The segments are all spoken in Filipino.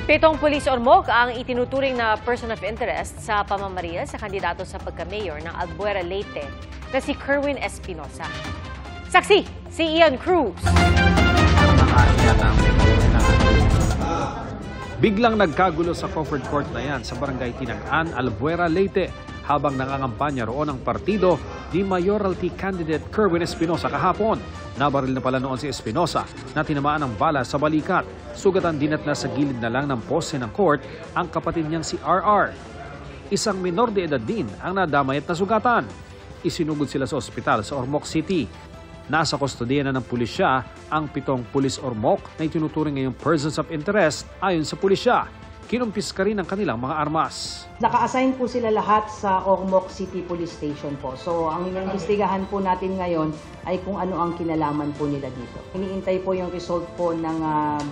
Pitong pulis ormok ang itinuturing na person of interest sa pamamaril sa kandidato sa pagka-mayor ng Albuera, Leyte na si Kerwin Espinosa. Saksi, si Ian Cruz. Biglang nagkagulo sa Crawford Court na yan sa barangay Tinag-an, Albuera, Leyte habang nangangampanya roon ang partido ni Mayoralty candidate Kerwin Espinosa kahapon. Nabaril na pala noon si Espinosa na tinamaan ng bala sa balikat. Sugatan din at nasa gilid na lang ng poste ng court ang kapatid niyang si RR. Isang minor de edad din ang nadamay at nasugatan. Isinugod sila sa ospital sa Ormoc City. Nasa kustodiya na ng pulisya ang 7 pulis Ormoc na itinuturing ngayong persons of interest ayon sa pulisya. Kinumpis ka rin ang kanilang mga armas. Naka-assign po sila lahat sa Ormoc City Police Station po. So ang inimbestigahan po natin ngayon ay kung ano ang kinalaman po nila dito. Iniintay po yung result po ng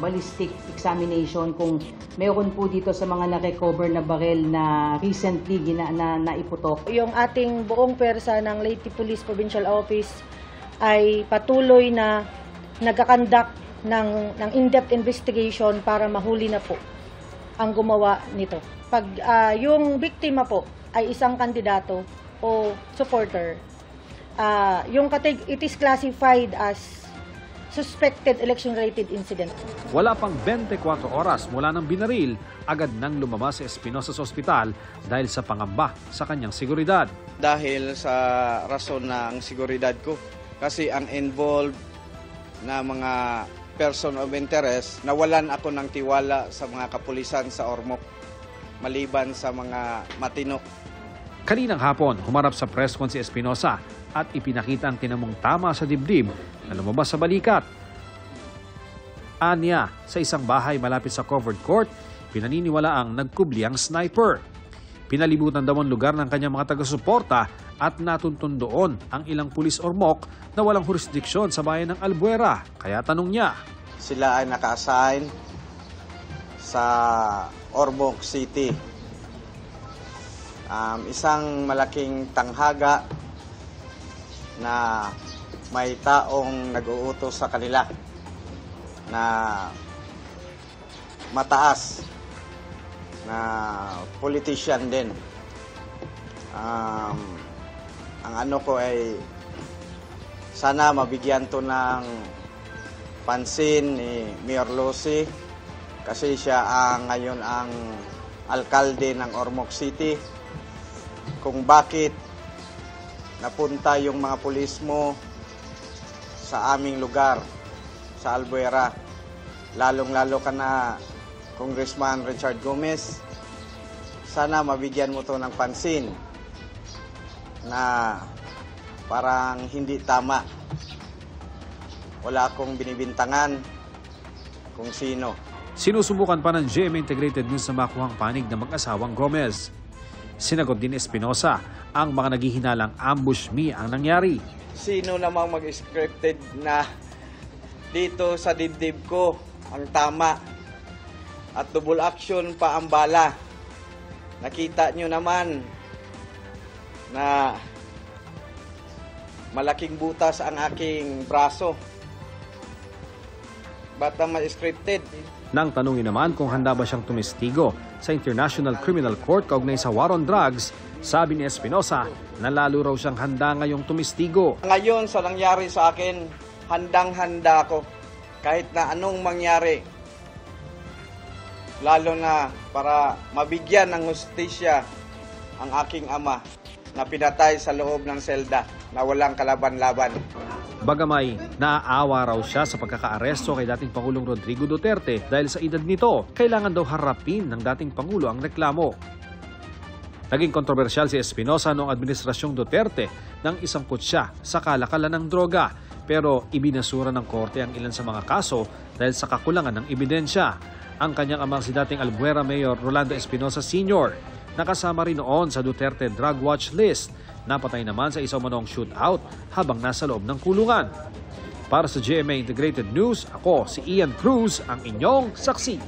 ballistic examination kung mayroon po dito sa mga na-recover na barel na recently naiputok. Yung ating buong pwersa ng Leyte Police Provincial Office ay patuloy na nagkakandak ng in-depth investigation para mahuli na po ang gumawa nito. Pag yung biktima po ay isang kandidato o supporter, it is classified as suspected election-related incident. Wala pang 24 oras mula ng binaril, agad nang lumabas si Espinosa sa ospital dahil sa pangamba sa kanyang seguridad. Dahil sa rason ng seguridad ko, kasi ang involved na mga person of interest, nawalan ako ng tiwala sa mga kapulisan sa Ormoc, maliban sa mga matino. Kaninang hapon, humarap sa press con si Espinosa at ipinakita ang tinamong tama sa dibdib na lumabas sa balikat. Anya, sa isang bahay malapit sa covered court, pinaniniwala ang nagkubli ang sniper. Pinalibutan daw ang lugar ng kanyang mga taga-suporta at natuntun doon ang ilang pulis Ormoc na walang jurisdiksyon sa bayan ng Albuera. Kaya tanong niya, sila ay naka-assign sa Ormoc City. Isang malaking tanghaga na may taong nag-uutos sa kanila na mataas na politician din. Ang ano ko ay sana mabigyan to ng pansin ni Mayor Lucy kasi siya ngayon ang alkalde ng Ormoc City. Kung bakit napunta yung mga pulis mo sa aming lugar, sa Albuera, lalong-lalo ka na Congressman Richard Gomez, sana mabigyan mo to ng pansin na parang hindi tama. Wala akong binibintangan kung sino. Sinusubukan pa ng GMA Integrated News na makuhang panig ng mag-asawang Gomez. Sinagot din Espinosa ang mga naghihinalang ambush me ang nangyari. Sino namang mag-scripted na dito sa dibdib ko ang tama at double action pa ang bala. Nakita nyo naman na malaking butas ang aking braso. Ba't naman scripted? Nang tanungin naman kung handa ba siyang tumistigo sa International Criminal Court kaugnay sa war on drugs, sabi ni Espinosa na lalo raw siyang handa ngayong tumistigo. Ngayon sa nangyari sa akin, handang-handa ako kahit na anong mangyari. Lalo na para mabigyan ng hustisya ang aking ama na pinatay sa loob ng selda na walang kalaban-laban. Bagamay, naaawa raw siya sa pagkakaaresto kay dating Pangulong Rodrigo Duterte dahil sa edad nito, kailangan daw harapin ng dating Pangulo ang reklamo. Naging kontrobersyal si Espinosa noong administrasyong Duterte nang isangkot siya sa kalakalan ng droga. Pero ibinasura ng korte ang ilan sa mga kaso dahil sa kakulangan ng ebidensya. Ang kanyang amang si dating Albuera Mayor Rolando Espinosa Sr. nakasama rin noon sa Duterte Drug Watch List. Napatay naman sa isang manong shootout habang nasa loob ng kulungan. Para sa GMA Integrated News, ako si Ian Cruz, ang inyong saksi.